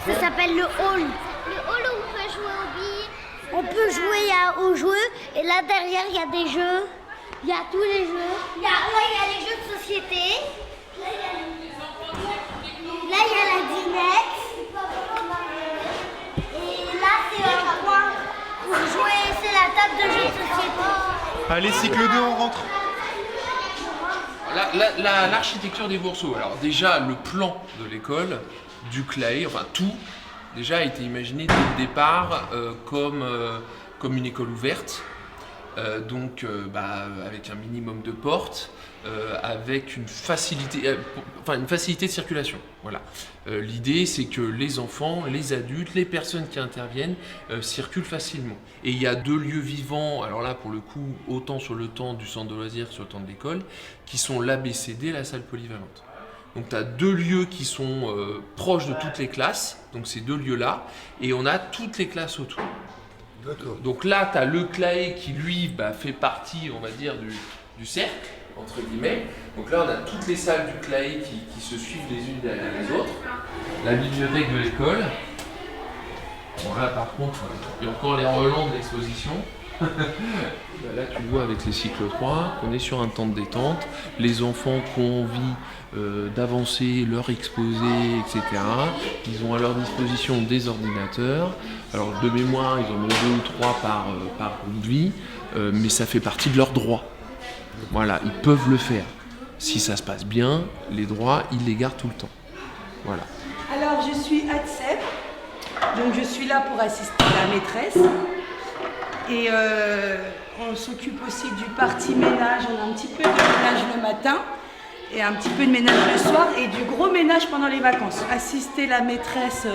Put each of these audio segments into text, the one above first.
Ça s'appelle le hall. Le hall où on peut jouer aux billes. On peut jouer aux jeux et là derrière il y a des jeux. Il y a tous les jeux. Là il y a les jeux de société. Là il y a la dinette. Et là c'est un coin pour jouer, c'est la table de jeux de société. Allez, cycle 2, on rentre. L'architecture des Bourseaux. Alors déjà, le plan de l'école, du CLAE, enfin tout, déjà a été imaginé dès le départ comme une école ouverte. Avec un minimum de portes, avec une facilité de circulation. Voilà. L'idée, c'est que les enfants, les adultes, les personnes qui interviennent circulent facilement. Et il y a 2 lieux vivants, alors là, pour le coup, autant sur le temps du centre de loisirs que sur le temps de l'école, qui sont l'ABCD et la salle polyvalente. Donc tu as 2 lieux qui sont proches de toutes les classes, donc ces 2 lieux-là, et on a toutes les classes autour. Donc là, tu as le CLAE qui, lui, fait partie, on va dire, du cercle, entre guillemets. Donc là, on a toutes les salles du CLAE qui se suivent les unes derrière les autres. La bibliothèque de l'école. Bon, là, par contre, il y a encore les relents de l'exposition. Là, tu vois, avec les cycles 3, on est sur un temps de détente. Les enfants qui ont envie d'avancer leur exposé, etc., ils ont à leur disposition des ordinateurs. Alors, de mémoire, ils en ont 2 ou 3 par groupe de vie, mais ça fait partie de leurs droits. Voilà, ils peuvent le faire. Si ça se passe bien, les droits, ils les gardent tout le temps. Voilà. Alors, je suis Atsep, donc je suis là pour assister la maîtresse. Et on s'occupe aussi du parti ménage. On a un petit peu de ménage le matin et un petit peu de ménage le soir et du gros ménage pendant les vacances. Assister la maîtresse,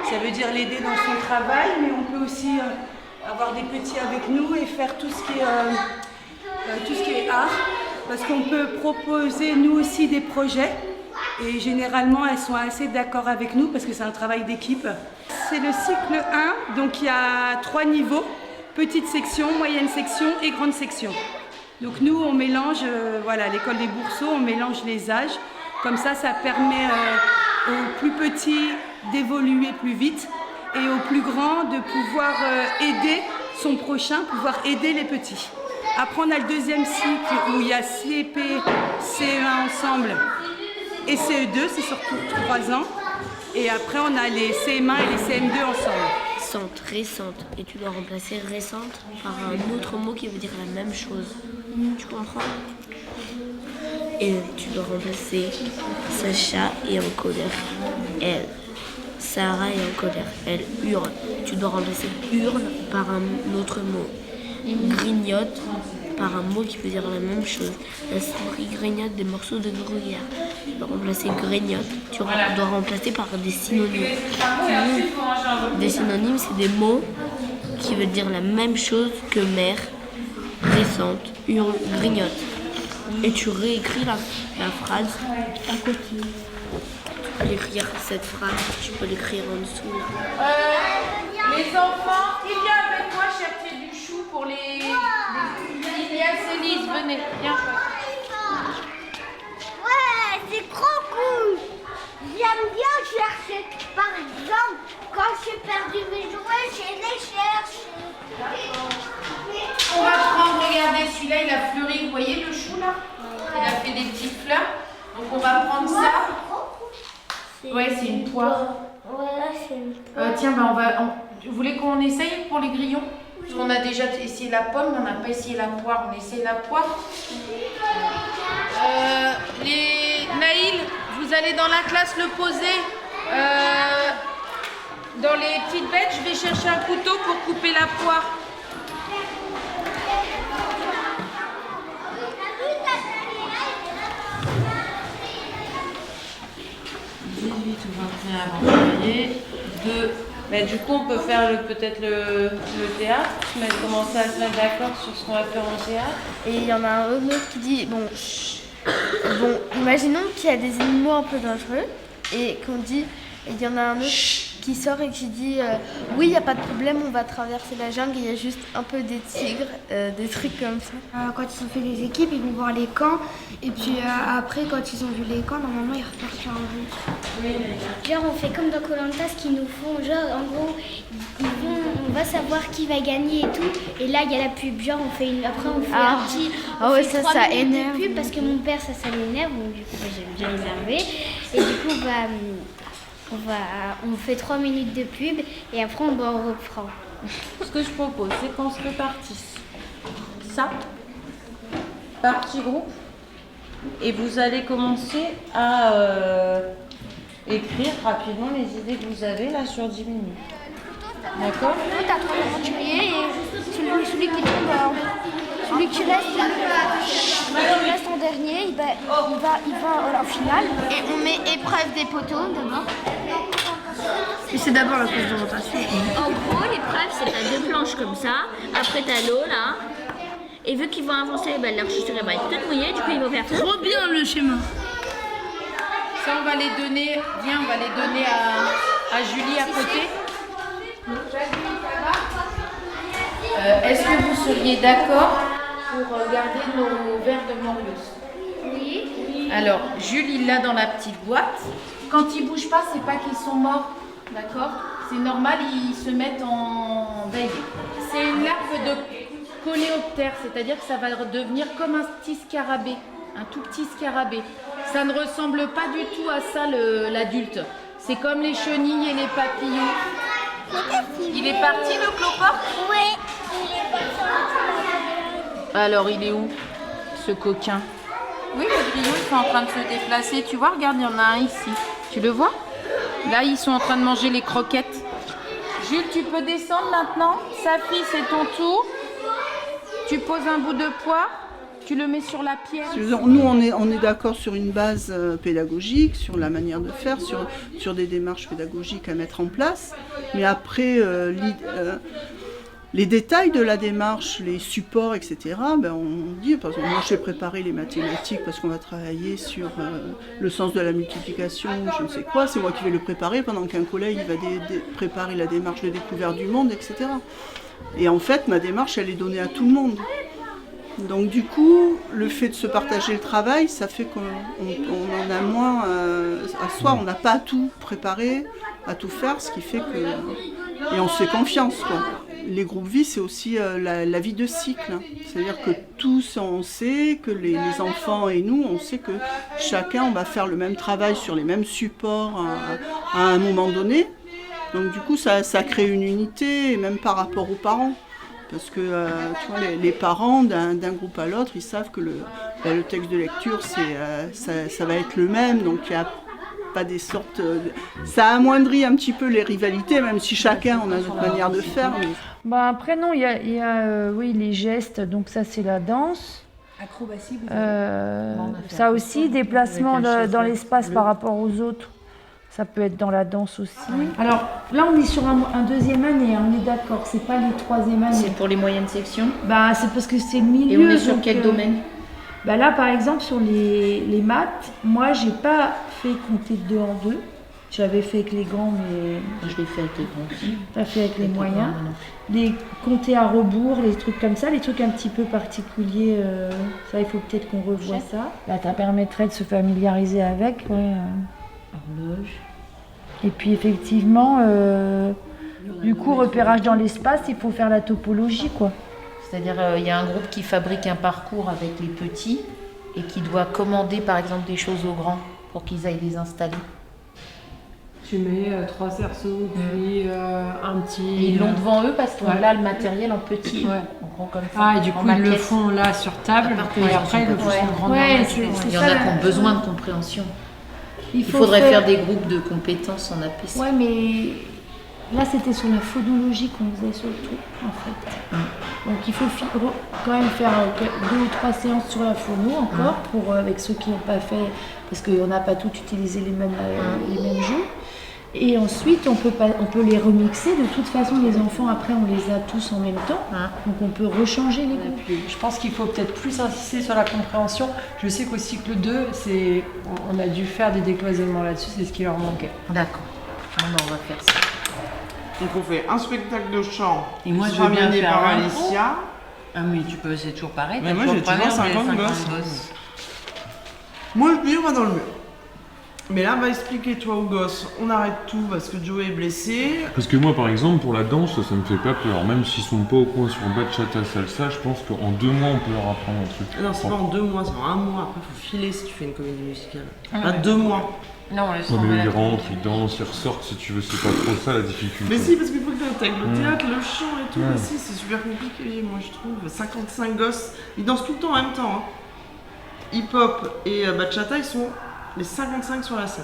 ça veut dire l'aider dans son travail, mais on peut aussi avoir des petits avec nous et faire tout ce qui est art, parce qu'on peut proposer nous aussi des projets. Et généralement, elles sont assez d'accord avec nous parce que c'est un travail d'équipe. C'est le cycle 1, donc il y a 3 niveaux. Petite section, moyenne section et grande section. Donc nous, on mélange, l'école des Bourseaux, on mélange les âges. Comme ça permet aux plus petits d'évoluer plus vite et aux plus grands de pouvoir aider son prochain, pouvoir aider les petits. Après, on a le deuxième cycle où il y a CP, CE1 ensemble et CE2, c'est surtout 3 ans. Et après, on a les CM1 et les CM2 ensemble. Récente, et tu dois remplacer récente par un autre mot qui veut dire la même chose. Tu comprends? Et tu dois remplacer Sacha est en colère. Elle. Sarah est en colère. Elle hurle. Tu dois remplacer hurle par un autre mot. Grignote par un mot qui veut dire la même chose. La souris grignote des morceaux de gruyère. Tu dois remplacer grignote. Tu dois remplacer par des synonymes. Des synonymes, c'est des mots qui veulent dire la même chose que mère, récente, hurle, grignote. Et tu réécris la phrase à côté. Tu peux écrire cette phrase, tu peux l'écrire en dessous là. Les enfants, qui vient avec moi chercher du chou pour les... Ilias et Lise, venez, viens. Ouais, c'est trop cool. J'aime bien chercher. Par exemple, quand j'ai perdu mes jouets, je les cherche. On va prendre, regardez, celui-là, il a fleuri, vous voyez le chou là? Il a fait des petites fleurs. Donc on va prendre ça. Ouais, c'est une poire. Voilà, c'est une poire. Tiens, vous voulez qu'on essaye pour les grillons? Parce qu'on a déjà essayé la pomme, mais on n'a pas essayé la poire. On essaye la poire. Naïl, vous allez dans la classe le poser. Dans les petites bêtes, je vais chercher un couteau pour couper la poire. Mais du coup, on peut faire peut-être le théâtre, mais commencer à se mettre d'accord sur ce qu'on va faire en théâtre. Et il y en a un autre qui dit, bon, imaginons qu'il y a des animaux un peu dangereux et qu'on dit, Et il y en a un autre qui sort et qui dit oui, il n'y a pas de problème, on va traverser la jungle, il y a juste un peu des tigres, des trucs comme ça. Quand ils ont fait les équipes, ils vont voir les camps. Et puis après, quand ils ont vu les camps, normalement, ils repartent en route. Genre, on fait comme dans Koh-Lanta, ce qu'ils nous font. Genre, en gros, on va savoir qui va gagner et tout. Et là, il y a la pub. Genre, après, on fait un petit. Ah ouais, ça 3 minutes énerve. de pub parce que mon père, ça l'énerve. Donc, du coup, j'aime bien énerver. Et du coup, on fait 3 minutes de pub et après, on reprend. Ce que je propose, c'est qu'on se répartisse ça par petits groupes et vous allez commencer à écrire rapidement les idées que vous avez là sur 10 minutes. D'accord? Tu as 3 aventuriers et celui qui reste en dernier, il va en finale. Et on met épreuve des poteaux d'abord. Et c'est d'abord la course d'orientation. En gros, l'épreuve, c'est t'as 2 planches comme ça. Après, t'as l'eau là. Et vu qu'ils vont avancer, leur chaussure va être toute mouillée. Du coup, ils vont faire Trop bien le schéma. Ça, on va les donner, viens, on va les donner à Julie à côté. Est-ce que vous seriez d'accord pour garder nos verres de Morios? Oui. Alors, Jules, il l'a dans la petite boîte. Quand ils bougent pas, c'est pas qu'ils sont morts, d'accord? C'est normal, ils se mettent en veille. C'est une larve de coléoptère, c'est-à-dire que ça va devenir comme un petit scarabée, un tout petit scarabée. Ça ne ressemble pas du tout à ça, l'adulte. C'est comme les chenilles et les papillons. Il est parti, le clopard? Oui, il est parti. Alors, il est où, ce coquin? Oui, le grillon, ils sont en train de se déplacer. Tu vois, regarde, il y en a un ici. Tu le vois? Là, ils sont en train de manger les croquettes. Jules, tu peux descendre maintenant. Safi, c'est ton tour. Tu poses un bout de poire, tu le mets sur la pierre. Nous, on est d'accord sur une base pédagogique, sur la manière de faire, sur des démarches pédagogiques à mettre en place. Mais après, les détails de la démarche, les supports, etc., on dit, par exemple, moi j'ai préparé les mathématiques parce qu'on va travailler sur le sens de la multiplication, je ne sais quoi, c'est moi qui vais le préparer pendant qu'un collègue il va préparer la démarche de découverte du monde, etc. Et en fait, ma démarche, elle est donnée à tout le monde. Donc du coup, le fait de se partager le travail, ça fait qu'on en a moins à soi, on n'a pas à tout préparer, à tout faire, ce qui fait que... Et on se fait confiance, quoi. Les groupes vie, c'est aussi la vie de cycle. C'est-à-dire que tous, on sait que les enfants et nous, on sait que chacun, on va faire le même travail sur les mêmes supports à un moment donné. Donc du coup, ça crée une unité, même par rapport aux parents. Parce que tu vois, les parents d'un groupe à l'autre, ils savent que le texte de lecture, ça va être le même. Donc il n'y a pas des sortes... ça amoindrit un petit peu les rivalités, même si chacun, on a notre manière de faire. Mais... Après, non, il y a oui, les gestes, donc ça c'est la danse. Acrobatie, ça aussi, déplacement dans l'espace par rapport aux autres. Ça peut être dans la danse aussi. Alors là, on est sur un deuxième année, on est d'accord, c'est pas les troisième années. C'est pour les moyennes sections? C'est parce que c'est le milieu. Et on est sur quel domaine? Là, par exemple, sur les maths, moi, j'ai pas fait compter de 2 en 2. J'avais fait avec les grands, mais... Je l'ai fait avec les grands aussi. T'as fait avec les moyens. Les compter à rebours, les trucs comme ça, les trucs un petit peu particuliers, ça, il faut peut-être qu'on revoie ça. Là, ça permettrait de se familiariser avec, ouais. Horloge. Et puis effectivement, du coup, repérage dans l'espace, il faut faire la topologie, quoi. C'est-à-dire, il y a un groupe qui fabrique un parcours avec les petits et qui doit commander, par exemple, des choses aux grands pour qu'ils aillent les installer. Tu mets 3 cerceaux, puis un petit... Ils l'ont devant eux parce qu'on a le matériel en petit, en gros comme ça. Et du coup, ils le font là sur table, et après, ils le font en grandeur. Il y en a qui ont besoin de compréhension. Il faudrait faire des groupes de compétences en APC. Ouais, mais là, c'était sur la phonologie qu'on faisait surtout, en fait. Donc, il faut quand même faire 2 ou 3 séances sur la phono encore, avec ceux qui n'ont pas fait, parce qu'on n'a pas tout utilisé les mêmes jours. Et ensuite, on peut les remixer. De toute façon, les enfants, après, on les a tous en même temps. Donc, on peut rechanger les groupes. Je pense qu'il faut peut-être plus insister sur la compréhension. Je sais qu'au cycle 2, on a dû faire des décloisonnements là-dessus. C'est ce qui leur manquait. D'accord. Bon, ben, on va faire ça. Donc on fait un spectacle de chant. Et moi, qui je sera veux bien mené faire par un Alicia. Ah mais tu peux, c'est toujours pareil. Mais t'as moi j'ai pas toujours l'air, 50 mais gosses. Moi le mur va dans le mur. Mais là, on va expliquer, toi, aux gosses, on arrête tout parce que Joey est blessé. Parce que moi, par exemple, pour la danse, ça me fait pas peur. Même s'ils sont pas au point sur bachata, salsa, je pense qu'en 2 mois, on peut leur apprendre un truc. Non, c'est pas en 2 mois, c'est en 1 mois. Après, faut filer si tu fais une comédie musicale. Ah, 2 mois. Non, on laisse Ouais, tomber mais la ils rentrent, technique. ils dansent, ils ressortent, si tu veux, c'est pas trop ça la difficulté. Mais si, parce qu'il faut que tu intègres le théâtre, le chant et tout. Ouais. Mais si, c'est super compliqué, moi je trouve. 55 gosses, ils dansent tout le temps en même temps. Hein. Hip-hop et bachata, ils sont les 55 sur la scène.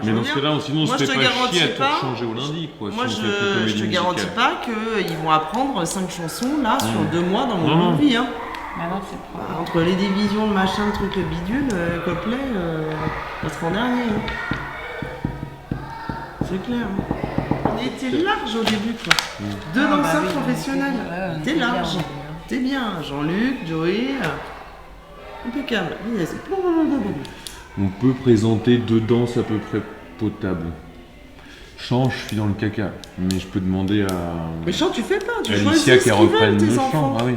Mais dans ce cas-là, sinon, moi, on se je fait te pas chier à garantis tout pas. changer au lundi, quoi. Moi, si on fait plus de comédie je te garantis musicale. pas qu'ils vont apprendre 5 chansons là sur 2 mois dans Non, mon non. vie. Hein. Bah non, c'est pas. Entre les divisions, le machin, le truc, le bidule, Copley, ça sera en dernier. Hein. C'est clair. Hein. On était large au début, quoi. 2 danseurs professionnels. T'es large. T'es bien. Jean-Luc, Joey. Impeccable. Yes. On peut présenter 2 danses à peu près potables. Chant, je suis dans le caca, mais je peux demander à... Mais chant, tu fais pas. Tu Alicia choisis qu'elle ce qu'ils reprenne veulent, tes le chant. enfants. Ah oui.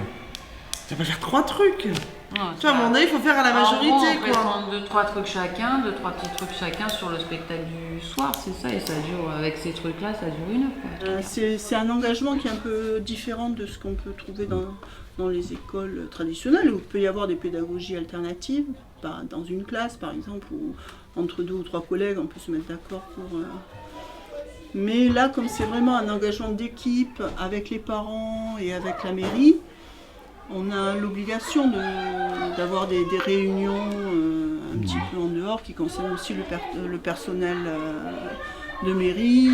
Tu vas faire 3 trucs. Non, Tu vois, à un moment donné, il faut faire à la majorité, en gros, on quoi. présente 2-3 trucs chacun, 2-3 petits trucs chacun sur le spectacle du soir, c'est ça, et ça dure, avec ces trucs-là, ça dure 1 heure. Quoi. C'est un engagement qui est un peu différent de ce qu'on peut trouver dans les écoles traditionnelles, où il peut y avoir des pédagogies alternatives, dans une classe par exemple, où entre 2 ou 3 collègues on peut se mettre d'accord pour... Mais là, comme c'est vraiment un engagement d'équipe avec les parents et avec la mairie, on a l'obligation d'avoir des réunions un petit peu en dehors qui concernent aussi le personnel de mairie,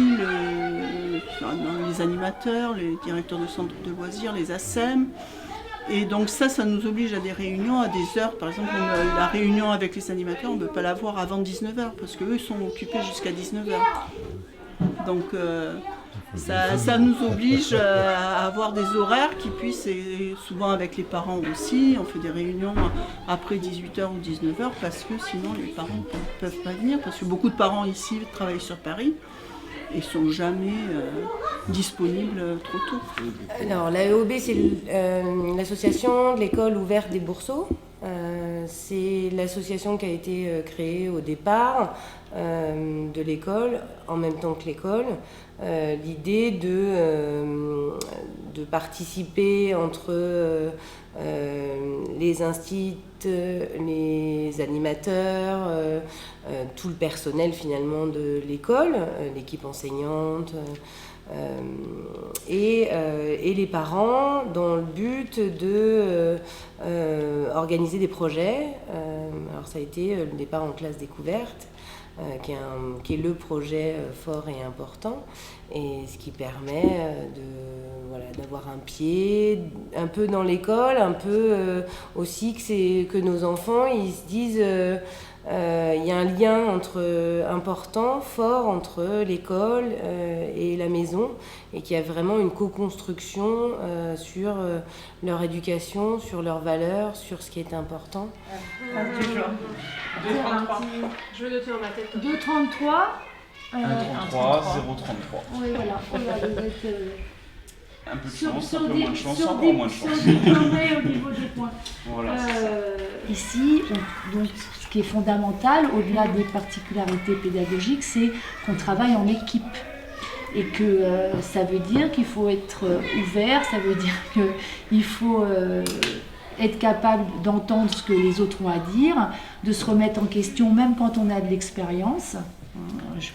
les animateurs, les directeurs de centres de loisirs, les ASEM. Et donc ça nous oblige à des réunions, à des heures. Par exemple, la réunion avec les animateurs, on ne peut pas l'avoir avant 19h parce qu'eux sont occupés jusqu'à 19h. Donc ça nous oblige à avoir des horaires qui puissent, et souvent avec les parents aussi, on fait des réunions après 18h ou 19h parce que sinon les parents ne peuvent pas venir, parce que beaucoup de parents ici travaillent sur Paris et ne sont jamais disponibles trop tôt. Alors l'AEOB, c'est l'association de l'école ouverte des Bourseaux. C'est l'association qui a été créée au départ de l'école, en même temps que l'école. L'idée de participer entre les instituts, les animateurs, tout le personnel finalement de l'école, l'équipe enseignante, et les parents dans le but de organiser des projets. Alors ça a été le départ en classe découverte, qui est le projet fort et important, et ce qui permet d'avoir un pied un peu dans l'école, un peu aussi que nos enfants ils se disent il y a un lien important, fort entre l'école et la maison, et qu'il y a vraiment une co-construction sur leur éducation, sur leurs valeurs, sur ce qui est important. Je vais noter dans ma tête. 2,33. 1,33, 0,33. Oui, voilà. Un peu de chance, un peu moins de chance, encore moins de chance. Au niveau des points. Voilà, ici, donc, ce qui est fondamental, au-delà des particularités pédagogiques, c'est qu'on travaille en équipe. Et que ça veut dire qu'il faut être ouvert, ça veut dire qu'il faut être capable d'entendre ce que les autres ont à dire, de se remettre en question même quand on a de l'expérience. Je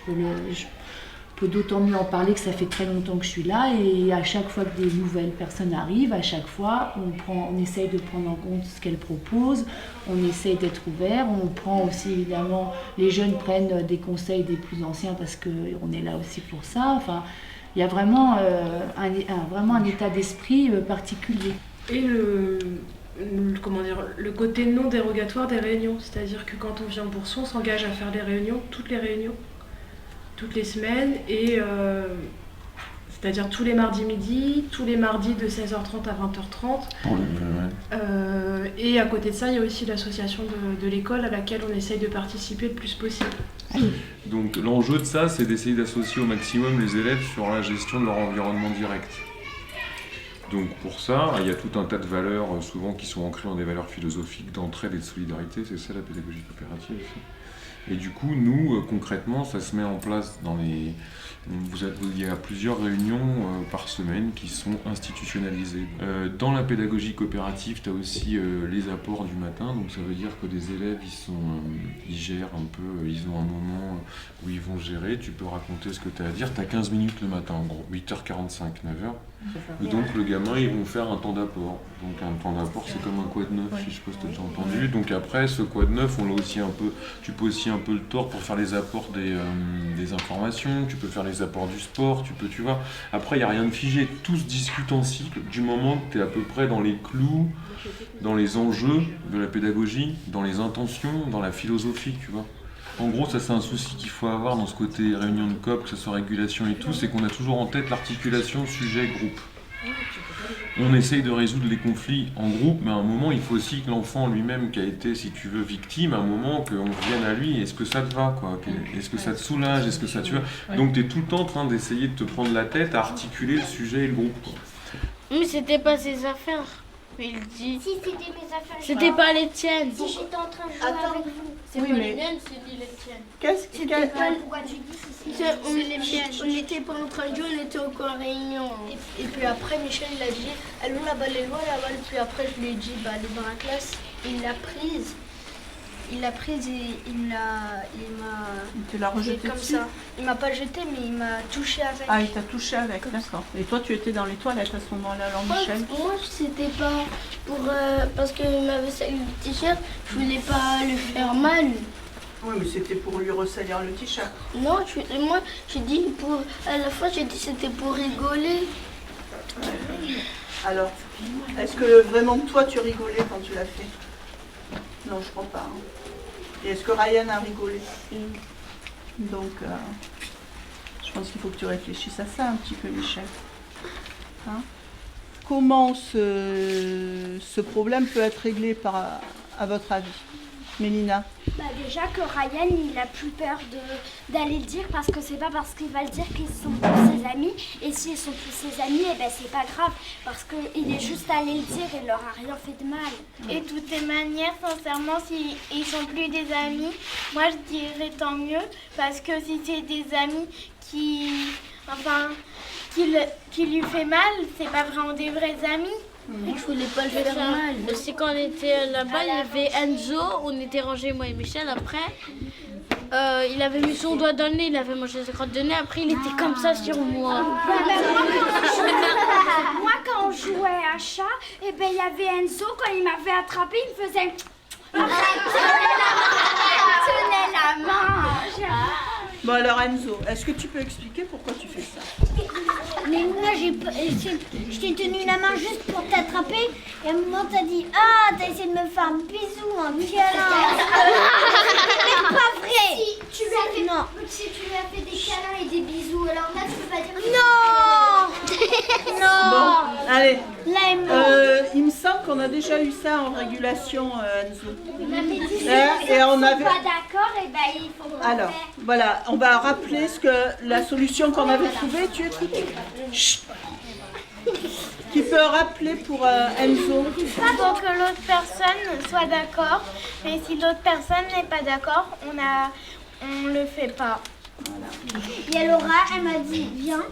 peux d'autant mieux en parler que ça fait très longtemps que je suis là, et à chaque fois que des nouvelles personnes arrivent, à chaque fois on essaye de prendre en compte ce qu'elles proposent, on essaye d'être ouvert, on prend aussi évidemment, les jeunes prennent des conseils des plus anciens parce qu'on est là aussi pour ça. Enfin, il y a vraiment un état d'esprit particulier. Et le côté non dérogatoire des réunions, c'est-à-dire que quand on vient pour Bourson, on s'engage à faire les réunions, toutes les semaines, et C'est-à-dire tous les mardis midi, tous les mardis de 16h30 à 20h30. Et à côté de ça, il y a aussi l'association de l'école à laquelle on essaye de participer le plus possible. Donc l'enjeu de ça, c'est d'essayer d'associer au maximum les élèves sur la gestion de leur environnement direct. Donc pour ça, il y a tout un tas de valeurs souvent qui sont ancrées dans des valeurs philosophiques d'entraide et de solidarité, c'est ça la pédagogie coopérative aussi. Et du coup, nous, concrètement, ça se met en place dans les... Il y a plusieurs réunions par semaine qui sont institutionnalisées. Dans la pédagogie coopérative, tu as aussi les apports du matin, donc ça veut dire que des élèves, ils gèrent un peu, ils ont un moment où ils vont gérer, tu peux raconter ce que tu as à dire, tu as 15 minutes le matin en gros, 8h45, 9h. Et donc le gamin, ils vont faire un temps d'apport. Donc un temps d'apport, c'est comme un quad neuf, je sais pas si tu as déjà entendu. Donc après, ce quad neuf, on l'a aussi un peu, tu peux aussi un peu le tordre pour faire les apports des informations, tu peux faire les apports du sport, tu vois. Après, il n'y a rien de figé, tout se discute en cycle du moment que tu es à peu près dans les clous, dans les enjeux de la pédagogie, dans les intentions, dans la philosophie, tu vois. En gros, ça c'est un souci qu'il faut avoir dans ce côté réunion de COP, que ce soit régulation et tout, c'est qu'on a toujours en tête l'articulation sujet-groupe. On essaye de résoudre les conflits en groupe, mais à un moment, il faut aussi que l'enfant lui-même qui a été, si tu veux, victime, à un moment, qu'on revienne à lui, est-ce que ça te va, quoi ? Est-ce que ça te soulage ? Est-ce que ça te... Donc tu es tout le temps en train d'essayer de te prendre la tête à articuler le sujet et le groupe, quoi. Mais c'était pas ses affaires. Il dit. Si c'était mes affaires. C'était pas les tiennes. Si j'étais en train de jouer avec vous. C'est Oui, pas mais- les miennes, c'est ni les tiennes. Qu'est-ce C'était pas pourquoi tu dis si c'est On les miennes. on n'était pas en train de jouer, on était encore en réunion. Et puis après, Michel il a dit, allons la balle est loin, la balle. Puis après, je lui ai dit, bah, elle est dans la classe. Il l'a prise. Il l'a prise et il m'a. Tu l'as rejetée comme dessus ça. Il m'a pas jeté, mais il m'a touché avec. Ah, il t'a touché avec, d'accord. Et toi, tu étais dans les toilettes à ce moment-là, alors Michel? Moi, c'était pas pour. Parce qu'il m'avait sali le t-shirt, je voulais pas lui faire mal. Oui, mais c'était pour lui ressalir le t-shirt. Non, moi, j'ai dit pour. À la fois, j'ai dit c'était pour rigoler. Alors, est-ce que vraiment toi, tu rigolais quand tu l'as fait? Non, je crois pas. Hein. Et est-ce que Ryan a rigolé? Donc, je pense qu'il faut que tu réfléchisses à ça un petit peu, Michel. Hein? Comment ce problème peut être réglé à votre avis, Mélina? Bah déjà que Ryan il a plus peur d'aller le dire parce que c'est pas parce qu'il va le dire qu'ils sont tous ses amis, et s'ils sont tous ses amis et ben c'est pas grave parce qu'il est juste allé le dire et il leur a rien fait de mal. Et de toutes les manières, sincèrement, s'ils sont plus des amis, moi je dirais tant mieux, parce que si c'est des amis qui lui fait mal, c'est pas vraiment des vrais amis. Je voulais pas le faire mal. C'est quand on était là-bas, il y avait Enzo, on était rangés, moi et Michel. Après, il avait mis son doigt dans le nez, il avait mangé sa crotte de nez. Après, il était comme ça sur moi. Moi quand on jouait à chat, et ben il y avait Enzo, quand il m'avait attrapé, il me faisait tenait la main. Bon alors Enzo, est-ce que tu peux expliquer pourquoi tu fais ça? Mais moi, je t'ai tenu la main juste pour t'attraper. Et à un moment, t'as dit, ah, t'as essayé de me faire un bisou, un câlin. C'est pas vrai. Si tu lui as fait des câlins et des bisous, alors là, tu peux pas dire non. Non. Bon, allez. Là, elle est morte. Il me semble qu'on a déjà eu ça en régulation, Enzo. Il m'avait dit, Et on avait... pas d'accord, et ben il faut pas Alors, faire. voilà, on va rappeler la solution qu'on avait trouvée. Tu écoutes? Chut. Qui peut rappeler pour Enzo? Il faut que l'autre personne soit d'accord. Mais si l'autre personne n'est pas d'accord, on le fait pas. Il y a Laura, elle m'a dit viens.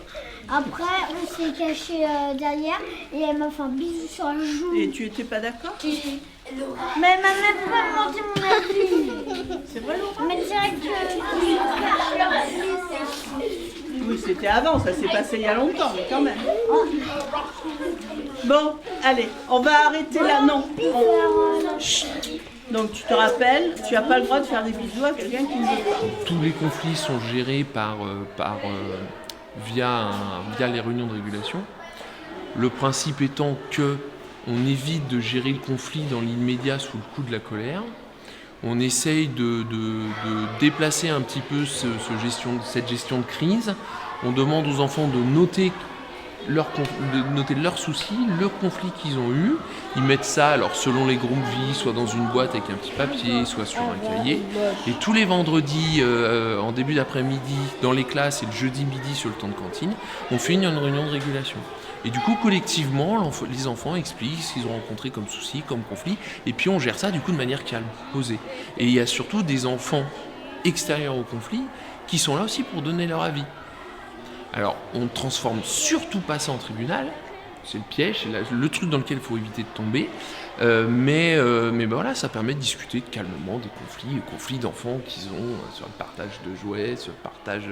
Après, on s'est caché derrière et elle m'a fait un bisou sur le joue. Et tu étais pas d'accord? Mais elle m'a même pas demandé mon avis. C'est vrai, Laura? Mais direct Oui, c'était avant, ça s'est passé il y a longtemps, mais quand même. Bon, allez, on va arrêter là. Non. Chut. Donc tu te rappelles, tu n'as pas le droit de faire des bisous à quelqu'un qui ne veut pas. Tous les conflits sont gérés via les réunions de régulation. Le principe étant que on évite de gérer le conflit dans l'immédiat sous le coup de la colère. On essaye de déplacer un petit peu cette gestion de crise. On demande aux enfants de noter noter leurs soucis, le conflit qu'ils ont eu. Ils mettent ça, alors selon les groupes vie, soit dans une boîte avec un petit papier, soit sur un cahier. Et tous les vendredis, en début d'après-midi, dans les classes, et le jeudi midi sur le temps de cantine, on fait une réunion de régulation. Et du coup, collectivement, les enfants expliquent ce qu'ils ont rencontré comme soucis, comme conflits, et puis on gère ça du coup de manière calme, posée. Et il y a surtout des enfants extérieurs au conflit qui sont là aussi pour donner leur avis. Alors, on ne transforme surtout pas ça en tribunal, c'est le piège, c'est le truc dans lequel il faut éviter de tomber, mais voilà, ça permet de discuter calmement des conflits d'enfants qu'ils ont sur le partage de jouets, sur le partage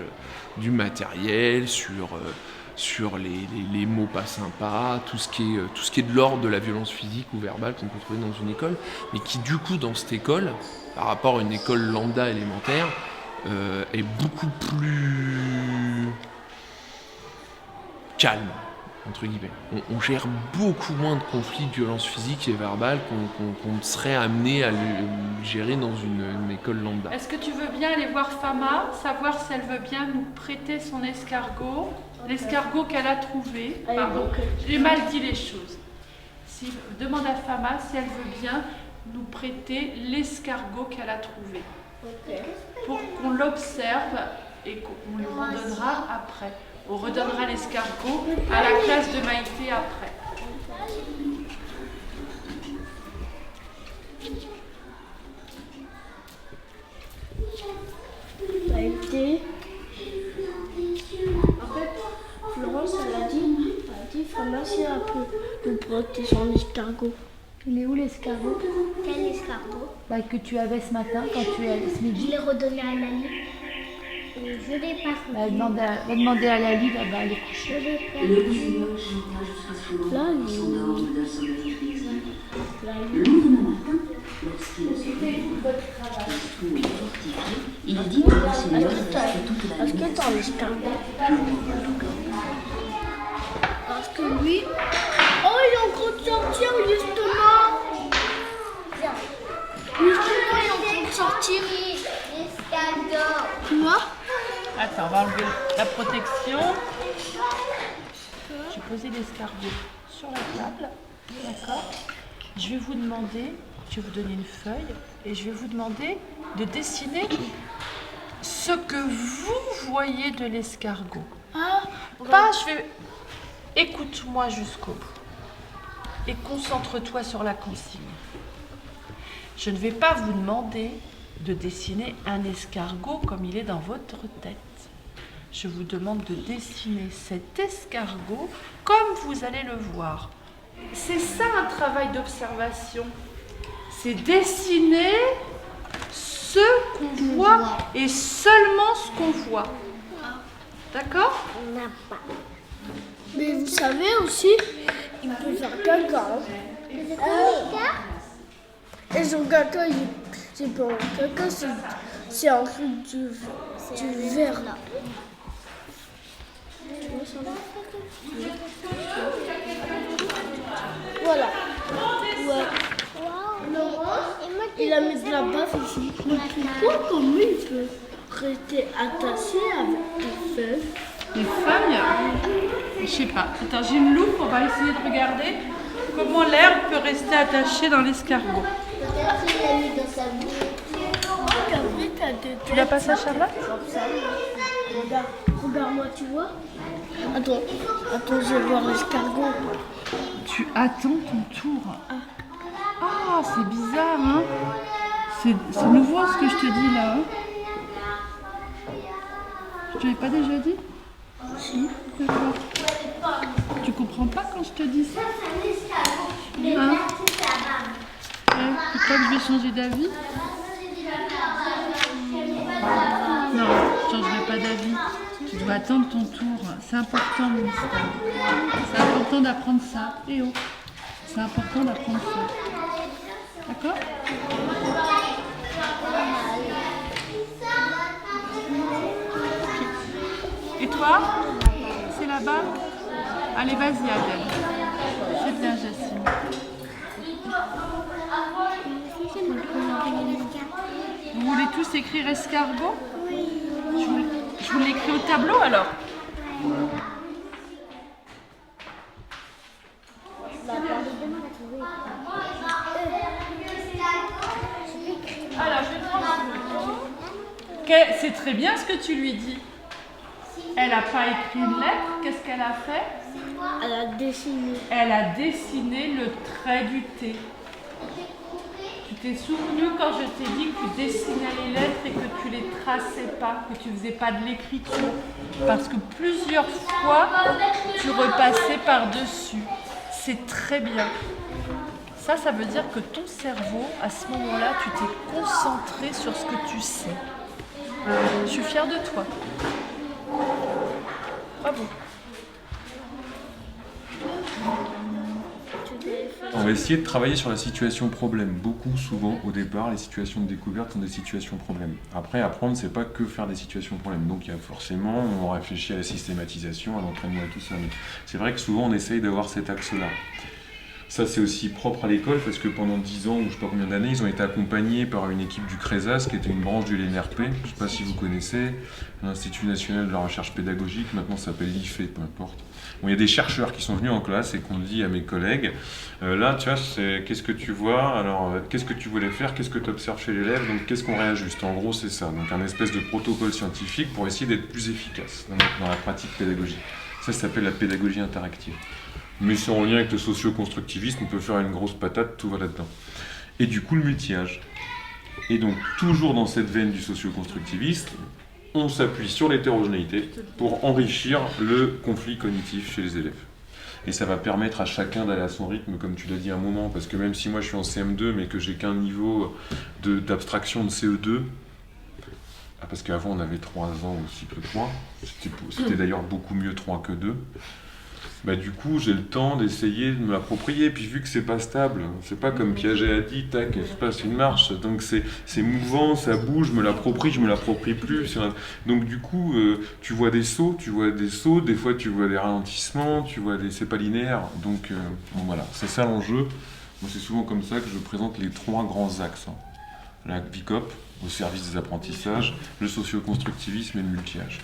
du matériel, sur les mots pas sympas, tout ce qui est de l'ordre de la violence physique ou verbale qu'on peut trouver dans une école, mais qui du coup dans cette école, par rapport à une école lambda élémentaire, est beaucoup plus calme, entre guillemets. On gère beaucoup moins de conflits de violence physique et verbale qu'on serait amené à le gérer dans une école lambda. Est-ce que tu veux bien aller voir Fama, savoir si elle veut bien nous prêter son escargot, l'escargot qu'elle a trouvé. Pardon, j'ai mal dit les choses. Demande à Fama si elle veut bien nous prêter l'escargot qu'elle a trouvé. Pour qu'on l'observe et qu'on lui redonnera après. On redonnera l'escargot à la classe de Maïté après. Maïté. En fait, Florence, elle a dit Fama, si elle peut nous prêter son escargot. Il est où l'escargot? Quel escargot? Que tu avais ce matin quand tu es allé ce midi. Je l'ai redonné à Lali. Et je l'ai pas redonné. Va demander à Lali là-bas, elle est couchée. Je l'ai pas Le petit homme chanteur jusqu'à son ordre d'un sommeil grisant. Le lendemain matin, lorsqu'il se réveille, tout est fortifié, il dit que le Seigneur reste toute la nuit. Est-ce que t'as l'escargot? Parce que lui... Oh, il est en train de sortir, justement. Justement, il est en train de sortir. Quoi? Attends, on va enlever la protection. J'ai posé l'escargot sur la table. D'accord? Je vais vous demander, je vais vous donner une feuille et je vais vous demander de dessiner ce que vous voyez de l'escargot. Écoute-moi jusqu'au bout et concentre-toi sur la consigne. Je ne vais pas vous demander de dessiner un escargot comme il est dans votre tête. Je vous demande de dessiner cet escargot comme vous allez le voir. C'est ça un travail d'observation. C'est dessiner ce qu'on voit et seulement ce qu'on voit. D'accord? On n'a pas. Mais vous savez aussi, il peut faire caca. Et son caca, c'est pas un caca, c'est un truc du verre. Voilà. Ouais. Il a mis de la baffe ici. Mais pourquoi comment il peut rester attaché avec des feuilles? Des feuilles? Je sais pas. Attends, j'ai une loupe, on va essayer de regarder comment l'herbe peut rester attachée dans l'escargot. Peut-être qu'il l'a mis dans sa bouche. Tu l'as passé à Charlotte? Regarde-moi, tu vois? Attends, je vais voir l'escargot. Tu attends ton tour. Ah, c'est bizarre, hein? C'est nouveau ce que je te dis là. Hein? Je te l'ai pas déjà dit? Si. D'accord. Tu comprends pas quand je te dis ça? Hein? Tu crois que je vais changer d'avis? Non, je ne changerai pas d'avis. Tu dois attendre ton tour. C'est important, mon histoire. C'est important d'apprendre ça. Eh oh, c'est important d'apprendre ça. D'accord? Et toi? C'est là-bas? Allez, vas-y, Adèle. C'est bien, Jacine. Vous voulez tous écrire escargot? Je vous l'écris au tableau alors. c'est très bien ce que tu lui dis. Elle n'a pas écrit une lettre, qu'est-ce qu'elle a fait? Elle a dessiné. Elle a dessiné le trait du T. Tu t'es souvenu quand je t'ai dit que tu dessinais les lettres et que tu les traçais pas, que tu faisais pas de l'écriture, parce que plusieurs fois tu repassais par-dessus. C'est très bien. Ça veut dire que ton cerveau, à ce moment-là, tu t'es concentré sur ce que tu sais. Je suis fière de toi. Bravo. On va essayer de travailler sur la situation problème. Beaucoup, souvent, au départ, les situations de découverte sont des situations problèmes. Après, apprendre, c'est pas que faire des situations problèmes. Donc, il y a forcément, on réfléchit à la systématisation, à l'entraînement et tout ça. Mais c'est vrai que souvent, on essaye d'avoir cet axe-là. Ça, c'est aussi propre à l'école parce que pendant 10 ans, ou je sais pas combien d'années, ils ont été accompagnés par une équipe du CRESAS, qui était une branche du LNRP. Je ne sais pas si vous connaissez, l'Institut National de la Recherche Pédagogique, maintenant ça s'appelle l'IFE, peu importe. Bon, il y a des chercheurs qui sont venus en classe et qu'on dit à mes collègues, là, tu vois, qu'est-ce que tu vois, alors qu'est-ce que tu voulais faire, qu'est-ce que tu observes chez l'élève, donc qu'est-ce qu'on réajuste. En gros, c'est ça. Donc un espèce de protocole scientifique pour essayer d'être plus efficace dans la pratique pédagogique. Ça s'appelle la pédagogie interactive. Mais c'est en lien avec le socio-constructivisme, on peut faire une grosse patate, tout va là-dedans. Et du coup, le multi-âge. Et donc, toujours dans cette veine du socio-constructivisme, on s'appuie sur l'hétérogénéité pour enrichir le conflit cognitif chez les élèves. Et ça va permettre à chacun d'aller à son rythme, comme tu l'as dit à un moment, parce que même si moi je suis en CM2, mais que j'ai qu'un niveau d'abstraction de CE2, parce qu'avant on avait 3 ans au cycle 3, c'était d'ailleurs beaucoup mieux 3 que 2, bah, du coup, j'ai le temps d'essayer de me l'approprier. Puis vu que c'est pas stable, c'est pas comme Piaget a dit, tac, il se passe une marche. Donc c'est mouvant, ça bouge, je me l'approprie plus. Donc du coup, tu vois des sauts, des fois tu vois des ralentissements, c'est pas linéaire. Donc bon, voilà, c'est ça l'enjeu. Moi, c'est souvent comme ça que je présente les 3 grands axes. La VICOP, au service des apprentissages, le socio-constructivisme et le multi-âge.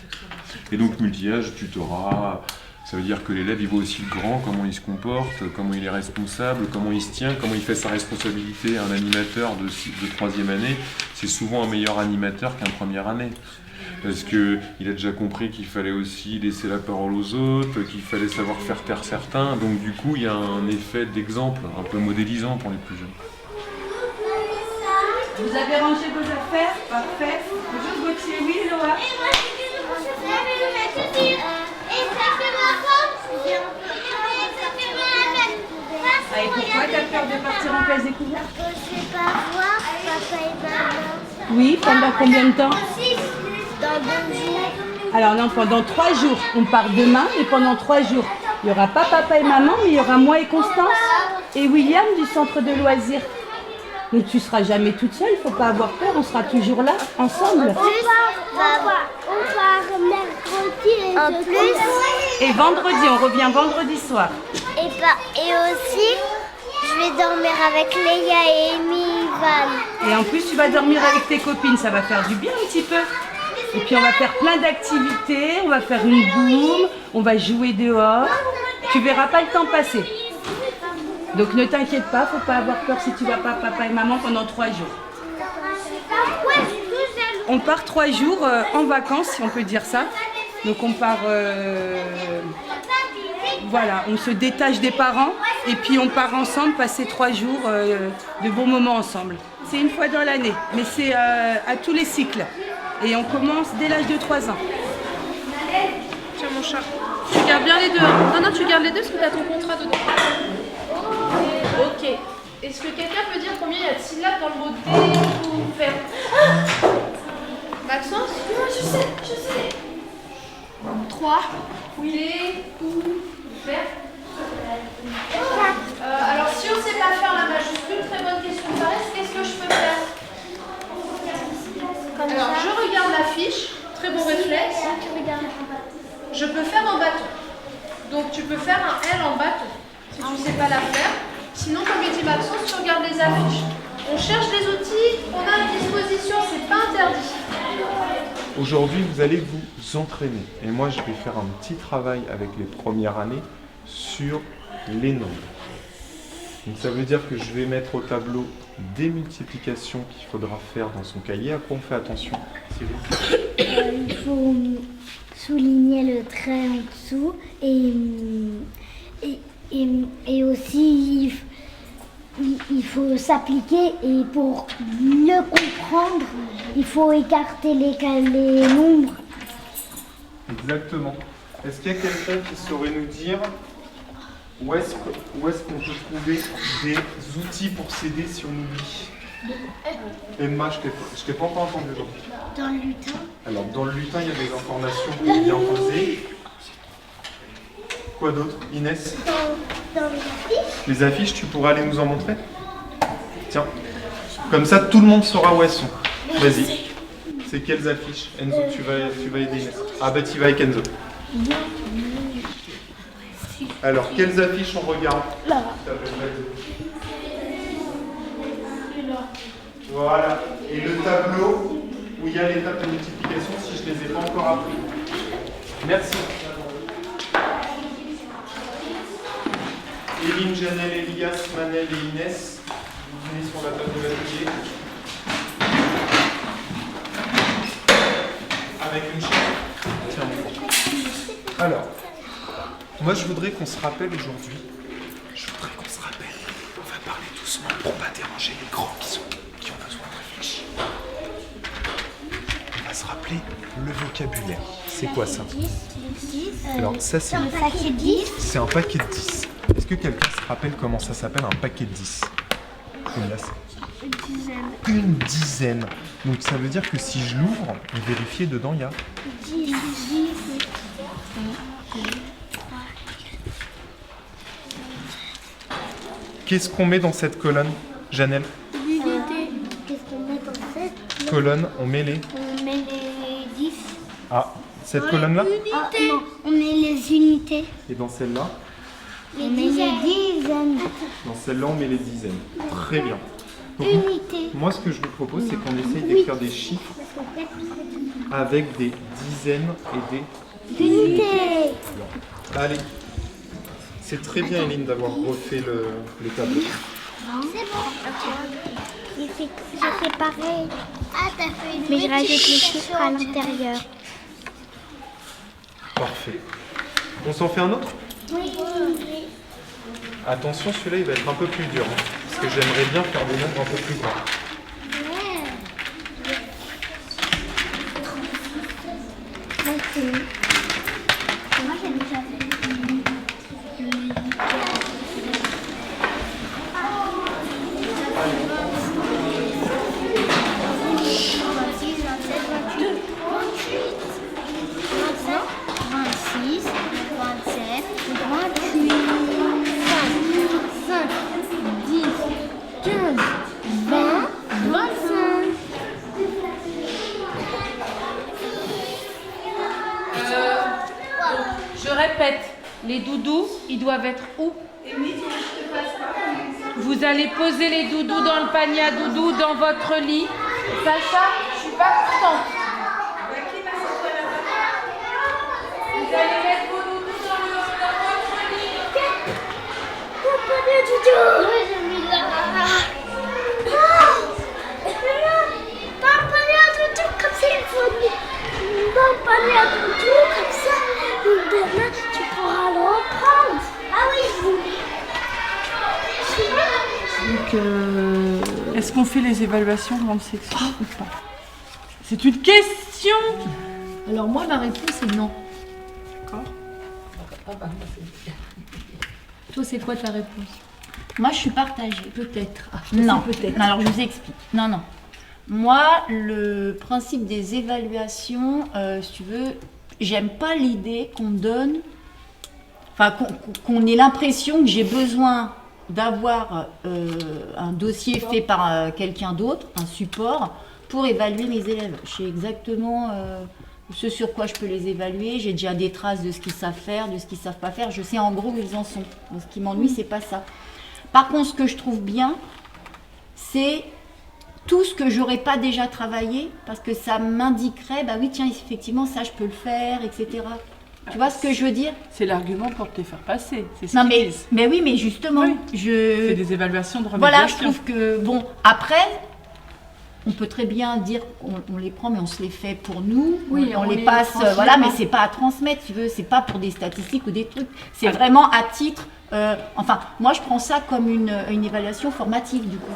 Et donc multi-âge, tutorat. Ça veut dire que l'élève, il voit aussi le grand, comment il se comporte, comment il est responsable, comment il se tient, comment il fait sa responsabilité. Un animateur de 3e année, c'est souvent un meilleur animateur qu'un première année. Parce qu'il a déjà compris qu'il fallait aussi laisser la parole aux autres, qu'il fallait savoir faire taire certains. Donc du coup, il y a un effet d'exemple, un peu modélisant pour les plus jeunes. Vous avez rangé vos affaires? Parfait. Bonjour Gauthier, oui, Loa. Et pourquoi tu as peur de partir en classe découverte? Je ne sais pas voir papa et maman. Oui, pendant combien de temps? Dans 2 jours. Alors non, pendant 3 jours. On part demain et pendant 3 jours. Il n'y aura pas papa et maman, mais il y aura moi et Constance et William du centre de loisirs. Donc tu ne seras jamais toute seule, il ne faut pas avoir peur, on sera toujours là, ensemble. On part mercredi en plus. Et vendredi, on revient vendredi soir. Et aussi, je vais dormir avec Léa et Amy Van. Et en plus, tu vas dormir avec tes copines, ça va faire du bien un petit peu. Et puis on va faire plein d'activités, on va faire une boum, on va jouer dehors. Tu verras pas le temps passer. Donc ne t'inquiète pas, faut pas avoir peur si tu vas pas papa et maman pendant 3 jours. On part 3 jours en vacances, si on peut dire ça. Donc on part, voilà, on se détache des parents et puis on part ensemble passer 3 jours de bons moments ensemble. C'est une fois dans l'année, mais c'est à tous les cycles. Et on commence dès l'âge de 3 ans. Tiens mon chat. Tu gardes bien les deux. Hein. Non, tu gardes les deux parce que tu as ton contrat dedans. Ok. Est-ce que quelqu'un peut dire combien il y a de syllabes dans le mot découverte? Maxence? Je sais. 3. Découverte. Alors si on ne sait pas faire la majuscule, très bonne question de paresse, qu'est-ce que je peux faire? Alors je regarde la fiche, très bon réflexe. Je peux faire en bâton. Donc tu peux faire un L en bâton, si tu ne sais pas la faire. Sinon, comme il dit Maxence, tu regardes les affiches. On cherche des outils qu'on a à disposition, c'est pas interdit. Aujourd'hui, vous allez vous entraîner. Et moi, je vais faire un petit travail avec les premières années sur les nombres. Donc ça veut dire que je vais mettre au tableau des multiplications qu'il faudra faire dans son cahier. À quoi on fait attention, Cyril? Il faut souligner le trait en dessous et aussi il faut s'appliquer et pour le comprendre, il faut écarter les nombres. Exactement. Est-ce qu'il y a quelqu'un qui saurait nous dire où est-ce qu'on peut trouver des outils pour s'aider si on oublie? Emma, je t'ai pas encore entendu aujourd'hui. Dans le lutin. Alors, dans le lutin, il y a des informations bien posées. Quoi d'autre, Inès? Dans les affiches. Les affiches, tu pourras aller nous en montrer? Tiens, comme ça, tout le monde saura où elles sont. Vas-y. C'est quelles affiches? Enzo, tu vas aider Inès. Ah bah, tu vas avec Enzo. Alors, quelles affiches on regarde? Là. Voilà. Et le tableau où il y a l'étape de multiplication, si je ne les ai pas encore appris. Merci. Eline, Janelle, Elias, Manel et Inès, vous venez sur la table de l'atelier. Avec une chaise. Tiens. Alors, moi je voudrais qu'on se rappelle aujourd'hui. On va parler doucement pour pas déranger les grands qui ont besoin de réfléchir. On va se rappeler le vocabulaire. C'est quoi ça? Alors ça c'est un paquet de 10. C'est un paquet de 10. Est-ce que quelqu'un se rappelle comment ça s'appelle un paquet de 10? Combien c'est? Une dizaine. Une dizaine. Donc ça veut dire que si je l'ouvre, vérifier dedans il y a 10. Qu'est-ce qu'on met dans cette colonne, Janelle? Qu'est-ce qu'on met dans cette Colonne, on met les... On met les 10. Ah, cette colonne-là? Ah, non, on met les unités. Et dans celle-là? On met les dizaines. Dans celle-là, on met les dizaines. Très bien. Donc, Unités. moi, ce que je vous propose, c'est qu'on essaye d'écrire des chiffres avec des dizaines et des unités. Allez. C'est très bien, Eline, d'avoir refait le tableau. C'est bon. J'ai fait pareil. Ah, t'as fait une mais je rajoute les chiffres à l'intérieur. Parfait. On s'en fait un autre? Oui. Attention, celui-là, il va être un peu plus dur. Hein, parce que j'aimerais bien faire des nombres un peu plus grands. Moi, j'ai déjà fait. Je répète, les doudous, ils doivent être où? Vous allez poser les doudous dans le panier à doudous dans votre lit. Sacha, je suis pas contente. Vous allez mettre vos doudous dans votre lit. Dans le panier à doudous. Oui, j'ai mis là. Dans le panier à doudou, comme ça, il faut dans le panier à doudou, comme ça. Demain, tu pourras le reprendre. Ah oui, Donc, est-ce qu'on fait les évaluations grande section ou pas? C'est une question. Alors moi, ma réponse est non. D'accord. Toi, c'est quoi ta réponse? Moi, je suis partagée. Peut-être. Ah, Non, peut-être. alors je vous explique. Non. Moi, le principe des évaluations, si tu veux, j'aime pas l'idée qu'on donne, enfin qu'on ait l'impression que j'ai besoin d'avoir un dossier fait par quelqu'un d'autre, un support, pour évaluer mes élèves. Je sais exactement ce sur quoi je peux les évaluer, j'ai déjà des traces de ce qu'ils savent faire, de ce qu'ils savent pas faire, je sais en gros où ils en sont. Donc, ce qui m'ennuie, c'est pas ça. Par contre, ce que je trouve bien, c'est tout ce que j'aurais pas déjà travaillé, parce que ça m'indiquerait, bah oui, tiens, effectivement, ça, je peux le faire, etc. Tu vois ce que je veux dire? C'est l'argument pour te les faire passer. C'est ce Non qu'ils mais, disent. mais oui, mais justement, C'est des évaluations de remédiation. Voilà, je trouve que, bon, après, on peut très bien dire qu'on les prend, mais on se les fait pour nous, Oui, on on les les passe, transmet voilà, pas. mais c'est pas à transmettre, tu veux, c'est pas pour des statistiques ou des trucs, c'est vraiment à titre, enfin, moi je prends ça comme une évaluation formative, du coup.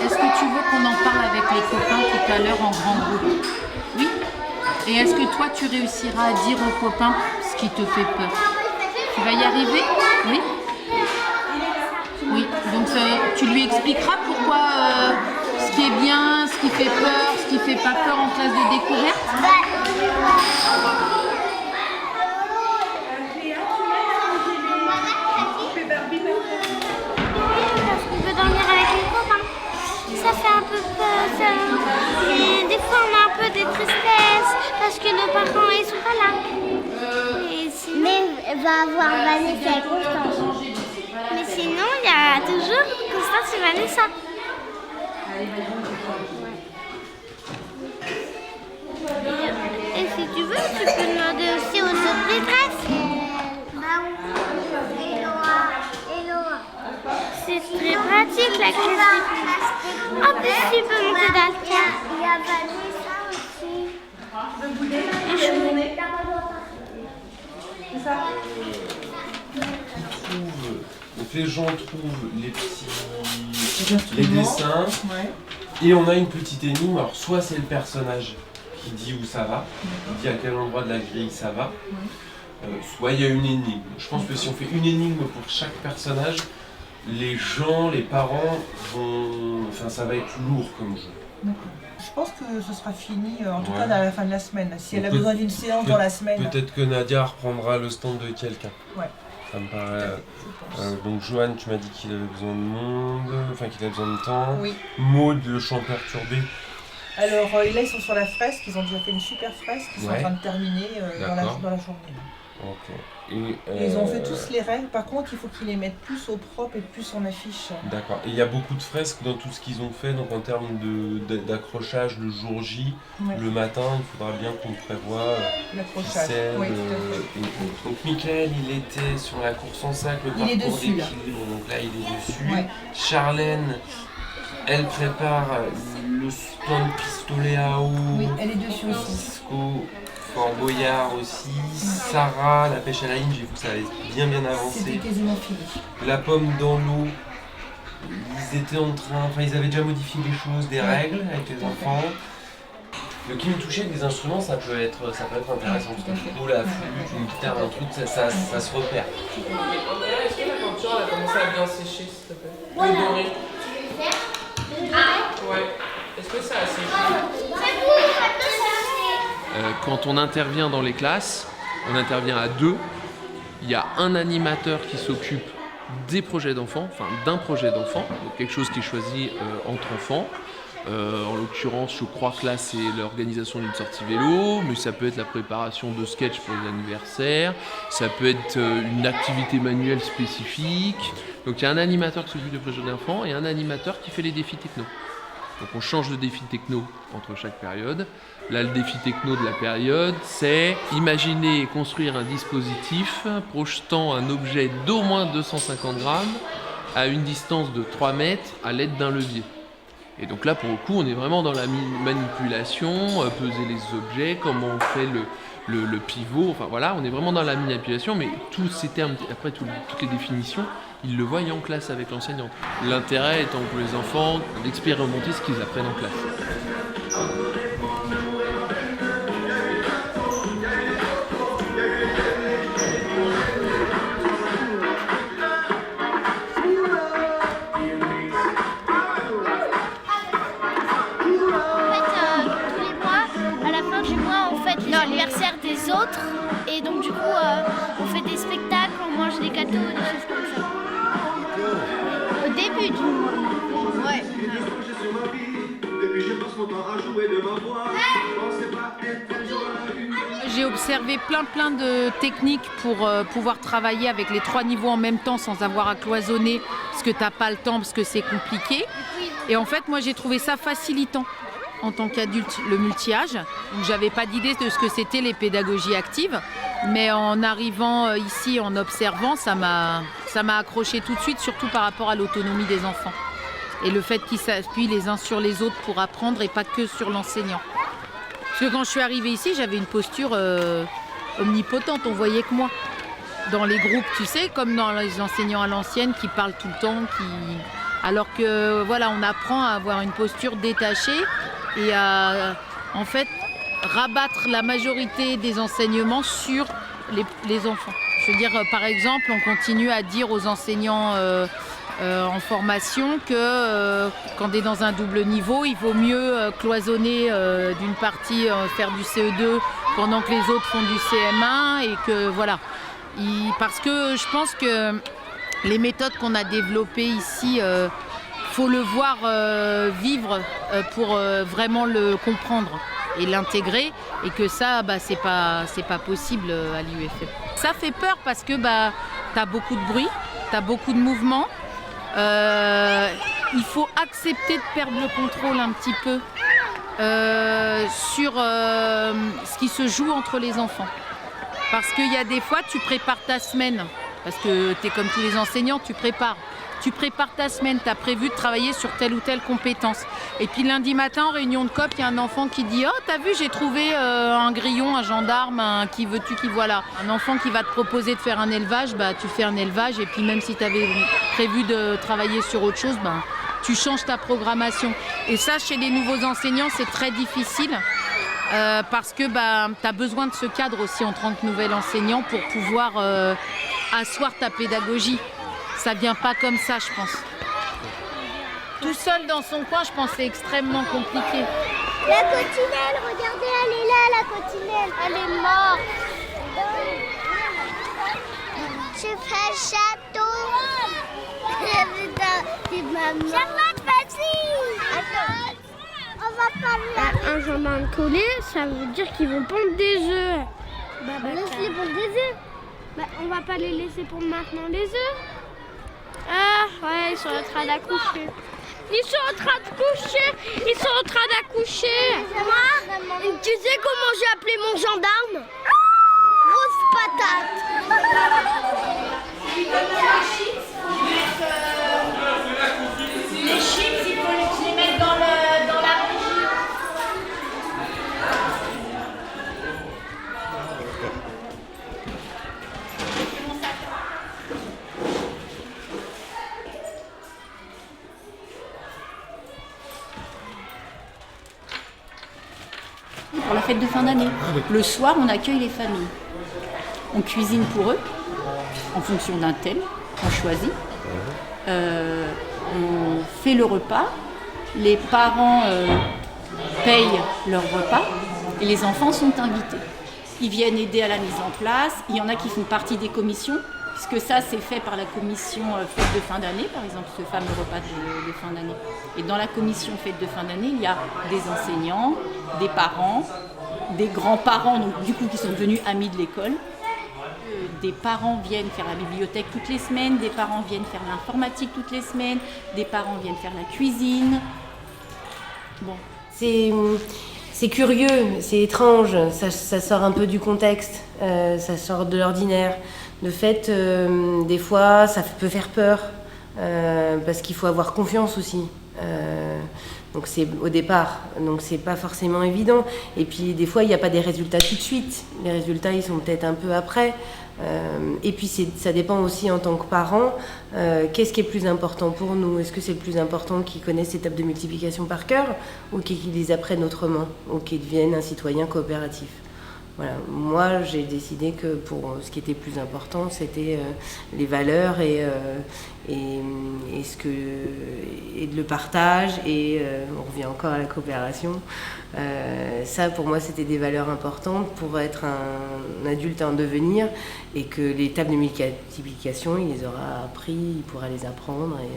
Est-ce que tu veux qu'on en parle avec les copains tout à l'heure en grand groupe? Oui. Et est-ce que toi, tu réussiras à dire aux copains ce qui te fait peur? Tu vas y arriver? Oui. Oui. Donc tu lui expliqueras pourquoi ce qui est bien, ce qui fait peur, ce qui fait pas peur en classe de découverte? Parce qu'on peut dormir avec les copains. Ça fait un peu peur. Et des fois, on a un peu des tristesses parce que nos parents, ils sont pas là. Mais va avoir Vanessa et Constance. Mais sinon, il y a toujours Constance et Vanessa. Et si tu veux, tu peux demander aussi aux autres maîtresses. C'est très pratique la classe. En plus, tu peux monter dans le car. Il y a Vanessa aussi. Donc les gens trouvent les dessins, et on a une petite énigme. Alors soit c'est le personnage qui dit où ça va, qui dit à quel endroit de la grille ça va, soit il y a une énigme. Je pense que si on fait une énigme pour chaque personnage, les gens, les parents vont... Enfin, ça va être lourd comme jeu. Je pense que ce sera fini, en tout cas à la fin de la semaine. Si elle a besoin d'une séance dans la semaine. Peut-être que Nadia reprendra le stand de quelqu'un. Ouais. Ça me paraît. Donc Johan, tu m'as dit qu'il avait besoin de monde, enfin qu'il avait besoin de temps. Oui. Maud, le chant perturbé. Alors là, ils sont sur la fresque, ils ont déjà fait une super fresque, ils sont en train de terminer dans la journée. Ok. Et ils ont fait tous les règles, par contre il faut qu'ils les mettent plus au propre et plus en affiche. D'accord. Et il y a beaucoup de fresques dans tout ce qu'ils ont fait, donc en termes d'accrochage le jour J, le matin, il faudra bien qu'on prévoie l'accrochage. Donc Michael, il était sur la course en sac, le parcours d'équilibre, donc là il est dessus. Ouais. Charlène, elle prépare le stand pistolet à eau. Oui, elle est dessus aussi. Cisco, Fort Boyard aussi. Sarah, la pêche à la ligne, j'ai vu que ça avait bien avancé. C'était quasiment fini. La pomme dans l'eau. Ils étaient en train, enfin ils avaient déjà modifié des choses, des règles avec les enfants. Le qui me touchait des instruments, ça peut être intéressant. Parce que du coup, la flûte, une guitare, un truc, ça se repère. Est-ce que la peinture elle a commencé à bien sécher, s'il te plaît? Voilà. Le doré. Ouais. Est-ce que ça a séché? Quand on intervient dans les classes, on intervient à deux. Il y a un animateur qui s'occupe des projets d'enfants, enfin d'un projet d'enfant, donc quelque chose qui est choisi entre enfants. En l'occurrence, je crois que là, c'est l'organisation d'une sortie vélo, mais ça peut être la préparation de sketchs pour les anniversaires, ça peut être une activité manuelle spécifique. Donc il y a un animateur qui s'occupe de projets d'enfants et un animateur qui fait les défis techno. Donc on change de défi techno entre chaque période. Là, le défi techno de la période, c'est imaginer et construire un dispositif projetant un objet d'au moins 250 grammes à une distance de 3 mètres à l'aide d'un levier. Et donc là, pour le coup, on est vraiment dans la manipulation, peser les objets, comment on fait le pivot, enfin voilà, on est vraiment dans la manipulation, mais tous ces termes, après toutes les définitions, ils le voient en classe avec l'enseignante. L'intérêt étant pour les enfants d'expérimenter ce qu'ils apprennent en classe. L'anniversaire des autres et donc du coup on fait des spectacles, on mange des gâteaux, des choses comme ça. Au début du mois. Ouais. J'ai observé plein de techniques pour pouvoir travailler avec les 3 niveaux en même temps sans avoir à cloisonner parce que t'as pas le temps, parce que c'est compliqué. Et en fait moi j'ai trouvé ça facilitant. en tant qu'adulte le multi-âge. Donc j'avais pas d'idée de ce que c'était les pédagogies actives. Mais en arrivant ici, en observant, ça m'a accroché tout de suite, surtout par rapport à l'autonomie des enfants. Et le fait qu'ils s'appuient les uns sur les autres pour apprendre et pas que sur l'enseignant. Parce que quand je suis arrivée ici, j'avais une posture omnipotente, on voyait que moi. Dans les groupes, tu sais, comme dans les enseignants à l'ancienne qui parlent tout le temps, alors que voilà, on apprend à avoir une posture détachée et à en fait rabattre la majorité des enseignements sur les enfants. Je veux dire, par exemple, on continue à dire aux enseignants en formation que quand on est dans un double niveau, il vaut mieux cloisonner d'une partie, faire du CE2 pendant que les autres font du CM1 et que voilà. Parce que je pense que les méthodes qu'on a développées ici, faut le voir vivre pour vraiment le comprendre et l'intégrer, et que ça, c'est pas possible à l'IUFM. Ça fait peur parce que t'as beaucoup de bruit, t'as beaucoup de mouvements. Il faut accepter de perdre le contrôle un petit peu sur ce qui se joue entre les enfants. Parce qu'il y a des fois, tu prépares ta semaine, parce que tu es comme tous les enseignants, tu prépares ta semaine, tu as prévu de travailler sur telle ou telle compétence. Et puis lundi matin, en réunion de COP, il y a un enfant qui dit « Oh, t'as vu, j'ai trouvé un grillon, un gendarme, qui veux-tu, qui voilà ». Un enfant qui va te proposer de faire un élevage, tu fais un élevage, et puis même si tu avais prévu de travailler sur autre chose, tu changes ta programmation. Et ça, chez les nouveaux enseignants, c'est très difficile. Parce que tu as besoin de ce cadre aussi en tant que nouvel enseignant pour pouvoir asseoir ta pédagogie. Ça vient pas comme ça, je pense. Tout seul dans son coin, je pense que c'est extrêmement compliqué. La coccinelle, regardez, elle est là, la coccinelle. Elle est morte. Je fais un château. Charlotte, vas-y. On va parler. Un gendarme collé, ça veut dire qu'ils vont pondre des œufs. Laisse-les pondre des œufs. On va pas les laisser pour maintenant les œufs. Ah ouais, ils sont en train d'accoucher. Ils sont en train de coucher. Ils sont en train d'accoucher. Tu sais comment j'ai appelé mon gendarme? Grosse patate. Les chips, il faut les mettre dans la régie. Pour la fête de fin d'année. Le soir, on accueille les familles. On cuisine pour eux, en fonction d'un thème qu'on choisit. On fait le repas. Les parents payent leur repas et les enfants sont invités. Ils viennent aider à la mise en place. Il y en a qui font partie des commissions, puisque ça, c'est fait par la commission fête de fin d'année, par exemple, ce fameux repas de fin d'année. Et dans la commission fête de fin d'année, il y a des enseignants, des parents, des grands-parents, donc du coup qui sont devenus amis de l'école. Des parents viennent faire la bibliothèque toutes les semaines, des parents viennent faire l'informatique toutes les semaines, des parents viennent faire la cuisine. Bon. C'est curieux, c'est étrange, ça sort un peu du contexte, ça sort de l'ordinaire. De fait, des fois, ça peut faire peur, parce qu'il faut avoir confiance aussi. Donc c'est au départ, donc c'est pas forcément évident. Et puis des fois, il n'y a pas des résultats tout de suite. Les résultats, ils sont peut-être un peu après. Et puis ça dépend aussi en tant que parent, qu'est-ce qui est plus important pour nous? Est-ce que c'est le plus important qu'ils connaissent ces tables de multiplication par cœur, ou qu'ils les apprennent autrement, ou qu'ils deviennent un citoyen coopératif? Voilà. Moi, j'ai décidé que pour ce qui était plus important, c'était les valeurs et le partage, et on revient encore à la coopération. Ça, pour moi, c'était des valeurs importantes pour être un adulte en devenir, et que les tables de multiplication, il les aura appris, il pourra les apprendre, et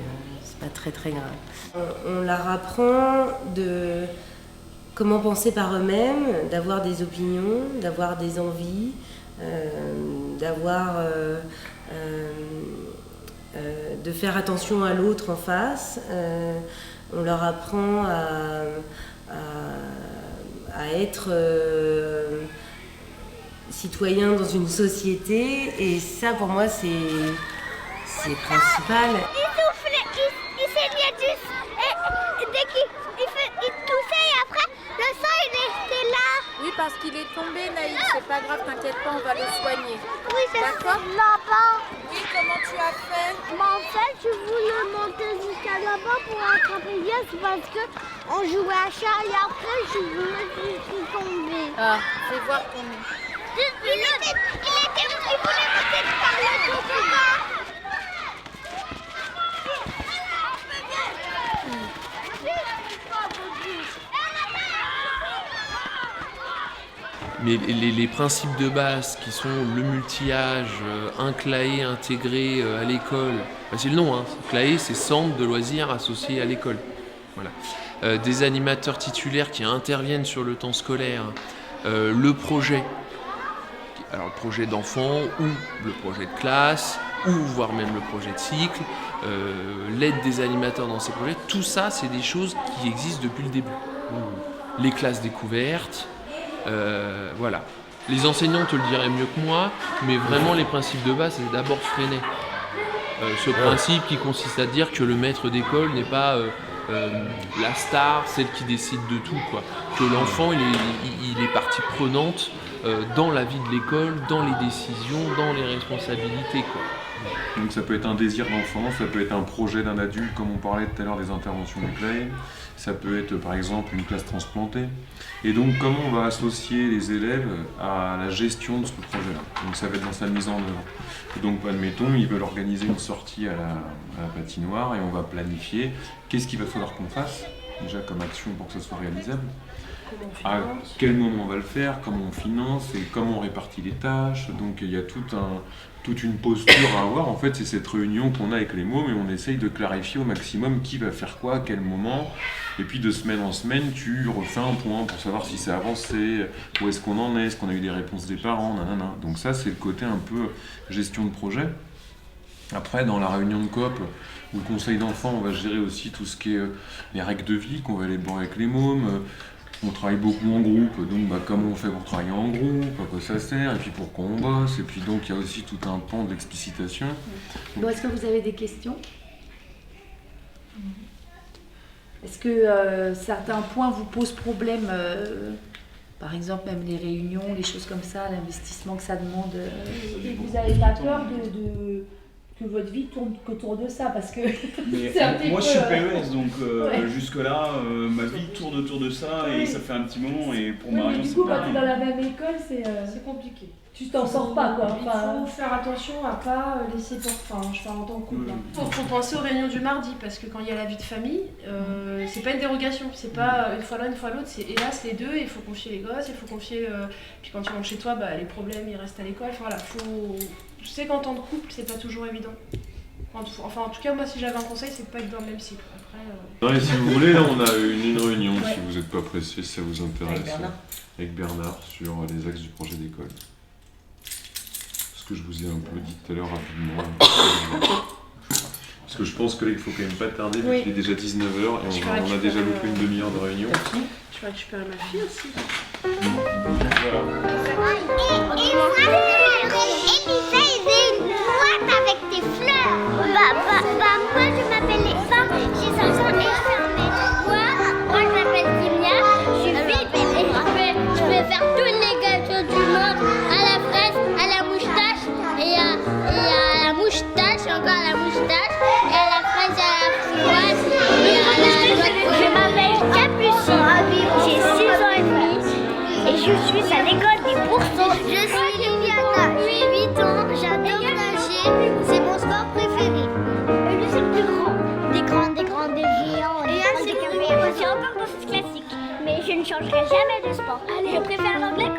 c'est pas très très grave. On leur apprend de comment penser par eux-mêmes, d'avoir des opinions, d'avoir des envies, de faire attention à l'autre en face. On leur apprend à être citoyen dans une société, et ça pour moi c'est principal. Il soufflait, il saignait et dès qu'il toussait et après le sang il était là. Oui, parce qu'il est tombé, Naïd, c'est pas grave, t'inquiète pas, on va le soigner. Oui, c'est d'accord. là-bas. Oui, comment tu as fait? En fait, je voulais monter jusqu'à là-bas pour attraper Yes parce qu'on jouait à chat et après je me suis tombée. Ah, fais voir ton nez. Il voulait monter par le toboggan. Mais les principes de base qui sont le multi-âge, un CLAE intégré à l'école, c'est le nom, hein. CLAE c'est centre de loisirs associé à l'école. Voilà. Des animateurs titulaires qui interviennent sur le temps scolaire, le projet, alors le projet d'enfant ou le projet de classe, ou voire même le projet de cycle, l'aide des animateurs dans ces projets, tout ça c'est des choses qui existent depuis le début. Les classes découvertes, voilà. Les enseignants te le diraient mieux que moi, mais vraiment les principes de base, c'est d'abord freiner. Ce principe qui consiste à dire que le maître d'école n'est pas la star, celle qui décide de tout, quoi. Que l'enfant, il est partie prenante dans la vie de l'école, dans les décisions, dans les responsabilités, quoi. Donc ça peut être un désir d'enfant, ça peut être un projet d'un adulte, comme on parlait tout à l'heure des interventions du CLAE, ça peut être par exemple une classe transplantée. Et donc comment on va associer les élèves à la gestion de ce projet-là? Donc ça va être dans sa mise en œuvre. Et donc admettons, ils veulent organiser une sortie à la patinoire et on va planifier qu'est-ce qu'il va falloir qu'on fasse, déjà comme action pour que ça soit réalisable. À quel moment on va le faire, comment on finance et comment on répartit les tâches. Donc il y a toute une posture à avoir. En fait, c'est cette réunion qu'on a avec les mômes et on essaye de clarifier au maximum qui va faire quoi, à quel moment. Et puis de semaine en semaine, tu refais un point pour savoir si c'est avancé, où est-ce qu'on en est qu'on a eu des réponses des parents, nanana. Donc ça, c'est le côté un peu gestion de projet. Après, dans la réunion de COP ou le conseil d'enfants, on va gérer aussi tout ce qui est les règles de vie qu'on va aller voir avec les mômes. On travaille beaucoup en groupe, donc comment on fait pour travailler en groupe, à quoi ça sert, et puis pourquoi on bosse, et puis donc il y a aussi tout un pan d'explicitation. Bon, est-ce que vous avez des questions? Est-ce que certains points vous posent problème, par exemple même les réunions, les choses comme ça, l'investissement que ça demande? Et vous n'avez pas peur que votre vie tourne qu'autour de ça, parce que c'est un petit peu... Moi je suis PES, donc ouais. jusque-là, ma vie tourne autour de ça et ça fait un petit moment, et pour Marion mais du c'est coup, quand pareil. tu es dans la même école, c'est compliqué. Tu t'en sors pas, quoi. Il faut faire attention à pas laisser pour... Enfin, je parle en tant que couple. Faut penser aux réunions du mardi, parce que quand il y a la vie de famille, c'est pas une dérogation. C'est pas une fois l'un, une fois l'autre. C'est hélas les deux. Il faut confier les gosses, il faut confier... Puis quand tu rentres chez toi, les problèmes, ils restent à l'école. Enfin, voilà, faut... Je sais qu'en tant que couple, c'est pas toujours évident. Enfin, en tout cas, moi, si j'avais un conseil, c'est de pas être dans le même cycle. Après, Non, et si vous voulez, là, on a une réunion, si vous n'êtes pas pressé, si ça vous intéresse, avec Bernard sur les axes du projet d'école. Ce que je vous ai un peu dit tout à l'heure rapidement. Parce que je pense que là, il faut quand même pas tarder, vu qu'il est déjà 19h et on a déjà loupé une demi-heure de réunion. je vais récupérer ma fille aussi. Elisa, j'ai une boîte avec des fleurs. Moi, je m'appelle Elsa, j'ai 5 ans et je Moi, je m'appelle Kimia, je suis vite et je peux faire tous les gâteaux du monde, à la fraise, à la moustache et à la moustache, encore à la moustache, et à la fraise, à la framboise et à la... Je m'appelle Capucine, j'ai 6 ans et demi et je suis à l'école des Pourceaux. Je suis Liliana, j'ai 8 ans, j'adore nager, c'est mon sport préféré. Lui, c'est le plus grand. Des géants. Et un, c'est le plus c'est encore dans ce classique. Mais je ne changerai jamais de sport. Je préfère l'anglais